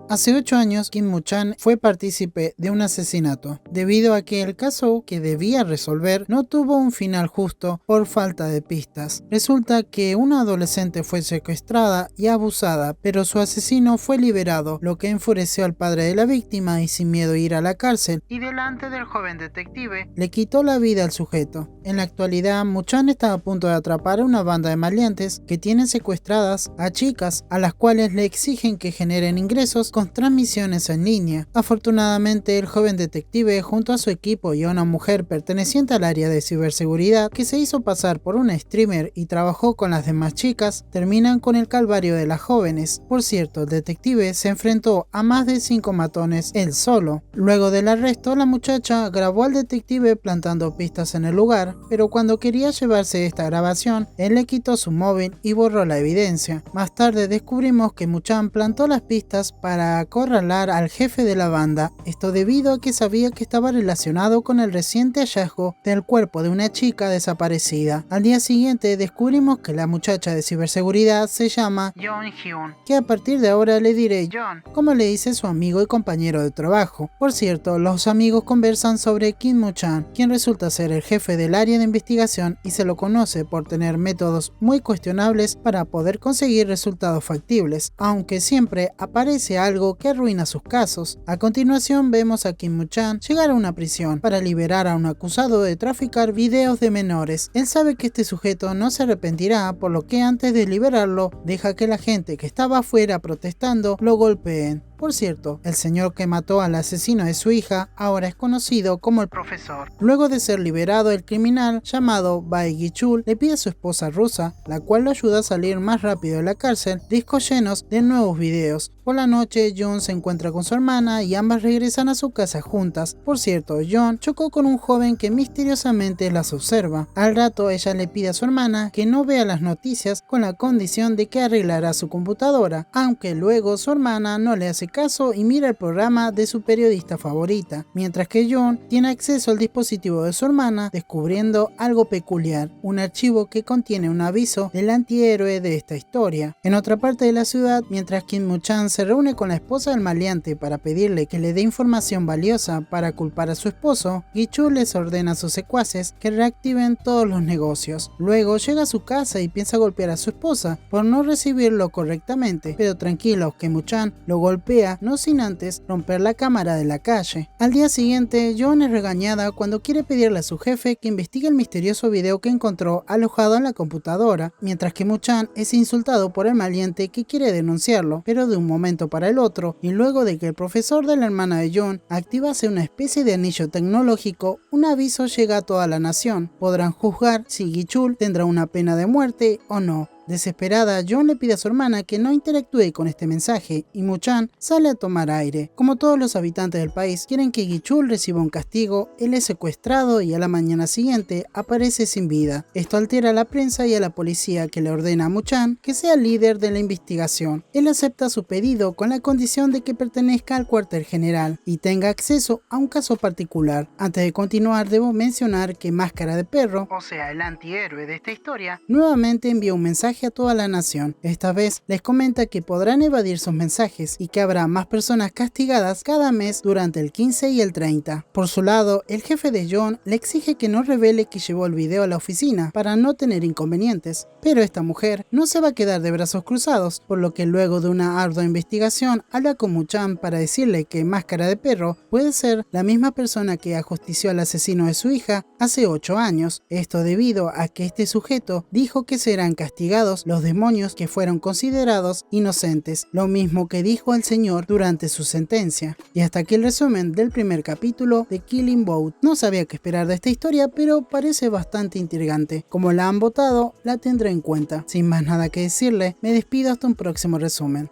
Hace 8 años, Kim Moo-chan fue partícipe de un asesinato, debido a que el caso que debía resolver no tuvo un final justo por falta de pistas. Resulta que una adolescente fue secuestrada y abusada, pero su asesino fue liberado, lo que enfureció al padre de la víctima y sin miedo a ir a la cárcel, y delante del joven detective, le quitó la vida al sujeto. En la actualidad, Moo-chan está a punto de atrapar a una banda de maleantes que tienen secuestradas a chicas a las cuales le exigen que generen ingresos con transmisiones en línea. Afortunadamente, el joven detective, junto a su equipo y a una mujer perteneciente al área de ciberseguridad que se hizo pasar por una streamer y trabajó con las demás chicas, terminan con el calvario de las jóvenes. Por cierto, el detective se enfrentó a más de 5 matones él solo. Luego del arresto, la muchacha grabó al detective plantando pistas en el lugar, pero cuando quería llevarse esta grabación, él le quitó su móvil y borró la evidencia. Más tarde descubrimos que Moo-chan plantó las pistas para acorralar al jefe de la banda, esto debido a que sabía que estaba relacionado con el reciente hallazgo del cuerpo de una chica desaparecida. Al día siguiente descubrimos que la muchacha de ciberseguridad se llama John Hyun, que a partir de ahora le diré John, como le dice su amigo y compañero de trabajo. Por cierto, los amigos conversan sobre Kim Moo-chan, quien resulta ser el jefe del área de investigación y se lo conoce por tener métodos muy cuestionables para poder conseguir resultados factibles, aunque siempre aparece algo que arruina sus casos. A continuación vemos a Kim Moo-chan llegar a una prisión para liberar a un acusado de traficar videos de menores. Él sabe que este sujeto no se arrepentirá, por lo que antes de liberarlo deja que la gente que estaba afuera protestando lo golpeen. Por cierto, el señor que mató al asesino de su hija ahora es conocido como el profesor. Luego de ser liberado, el criminal llamado Bae Gi-chul le pide a su esposa rusa, la cual lo ayuda a salir más rápido de la cárcel, discos llenos de nuevos videos. Por la noche, Jun se encuentra con su hermana y ambas regresan a su casa juntas. Por cierto, Jun chocó con un joven que misteriosamente las observa. Al rato, ella le pide a su hermana que no vea las noticias con la condición de que arreglará su computadora, aunque luego su hermana no le hace caso y mira el programa de su periodista favorita, mientras que John tiene acceso al dispositivo de su hermana, descubriendo algo peculiar, un archivo que contiene un aviso del antihéroe de esta historia. En otra parte de la ciudad, mientras Kim Moo-chan se reúne con la esposa del maleante para pedirle que le dé información valiosa para culpar a su esposo, Gi-chul les ordena a sus secuaces que reactiven todos los negocios. Luego llega a su casa y piensa golpear a su esposa por no recibirlo correctamente, pero tranquilos que Moo-chan lo golpea no sin antes romper la cámara de la calle. Al día siguiente, John es regañada cuando quiere pedirle a su jefe que investigue el misterioso video que encontró alojado en la computadora, mientras que Moo-chan es insultado por el maleante que quiere denunciarlo, pero de un momento para el otro, y luego de que el profesor de la hermana de John activase una especie de anillo tecnológico, un aviso llega a toda la nación. Podrán juzgar si Gi-chul tendrá una pena de muerte o no. Desesperada, John le pide a su hermana que no interactúe con este mensaje y Moo-chan sale a tomar aire. Como todos los habitantes del país quieren que Gi-chul reciba un castigo, él es secuestrado y a la mañana siguiente aparece sin vida. Esto altera a la prensa y a la policía, que le ordena a Moo-chan que sea líder de la investigación. Él acepta su pedido con la condición de que pertenezca al cuartel general y tenga acceso a un caso particular. Antes de continuar, debo mencionar que Máscara de Perro, o sea el antihéroe de esta historia, nuevamente envió un mensaje a toda la nación. Esta vez les comenta que podrán evadir sus mensajes y que habrá más personas castigadas cada mes durante el 15 y el 30. Por su lado, el jefe de John le exige que no revele que llevó el video a la oficina para no tener inconvenientes, pero esta mujer no se va a quedar de brazos cruzados, por lo que luego de una ardua investigación habla con Moo-chan para decirle que Máscara de Perro puede ser la misma persona que ajustició al asesino de su hija hace 8 años. Esto debido a que este sujeto dijo que serán castigados los demonios que fueron considerados inocentes, lo mismo que dijo el señor durante su sentencia. Y hasta aquí el resumen del primer capítulo de Killing Boat. No sabía qué esperar de esta historia, pero parece bastante intrigante. Como la han votado, la tendré en cuenta. Sin más nada que decirle, me despido hasta un próximo resumen.